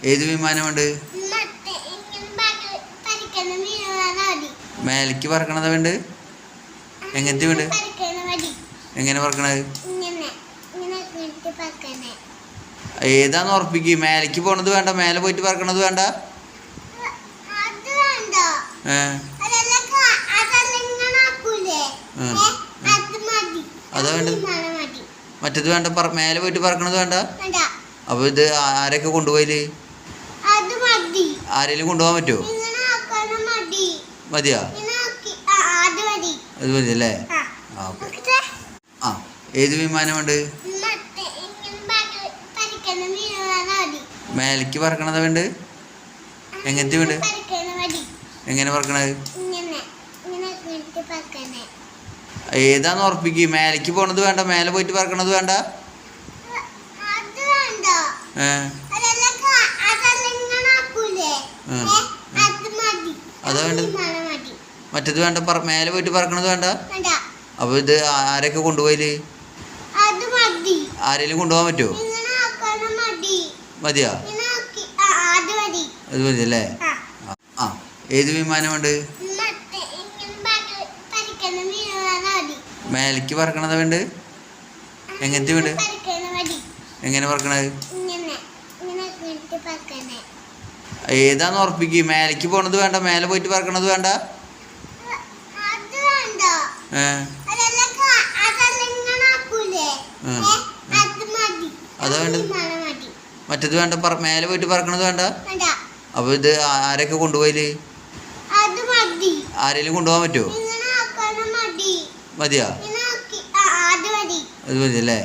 ഏത് വിമാനമുണ്ട്? മേലേക്ക് പറക്കണത് വേണ്ട? എങ്ങനത്തെ വേണ്ട? എങ്ങനെ പറക്കണത്? ഏതാന്ന് ഉറപ്പിക്കുക. മേലേക്ക് പോണത് വേണ്ട, മേലെ പോയിട്ട് പറക്കണത് വേണ്ട. അതാ വേണ്ടത്. മറ്റേത് വേണ്ട, മേലെ പോയിട്ട് പറക്കണത് വേണ്ട. അപ്പൊ ഇത് ആരൊക്കെ കൊണ്ടുപോയില്? ആരെങ്കിലും കൊണ്ടുപോകാൻ പറ്റുമോ? മതിയാ? അത് മതിയല്ലേ? ആ, ഏത് വിമാനമുണ്ട്? മേലേക്ക് പറക്കണത് വേണ്ട? എങ്ങനത്തെ വേണ്ട? എങ്ങനെ പറക്കണത്? ഏതാന്ന് ഉറപ്പിക്കുക. മേലേക്ക് പോണത് വേണ്ട, മേലെ പോയിട്ട് പറക്കണത് വേണ്ട. അതാ വേണ്ടത്. മറ്റേത് വേണ്ട, മേലെ പോയിട്ട് പറക്കണത് വേണ്ട. അപ്പൊ ഇത് ആരൊക്കെ കൊണ്ടുപോയില്? ആരെങ്കിലും കൊണ്ടുപോകാൻ പറ്റുമോ? മതിയാ? അത് മതിയല്ലേ? ആ, ഏത് വിമാനമുണ്ട്? മേലേക്ക് പറക്കണത് വേണ്ട? എങ്ങനത്തെ വേണ്ട? എങ്ങനെ പറക്കണത്? ഏതാന്ന് ഉറപ്പിക്കുക. മേലേക്ക് പോണത് വേണ്ട, മേലെ പോയിട്ട് പറക്കണത് വേണ്ട. അതാ വേണ്ടത്. മറ്റേത് വേണ്ട, മേലെ പോയിട്ട് പറക്കണത് വേണ്ട. അപ്പൊ ഇത് ആരൊക്കെ കൊണ്ടുപോയില്? ആരെങ്കിലും കൊണ്ടുപോകാൻ പറ്റുമോ? മതിയാ? അത് മതിയല്ലേ?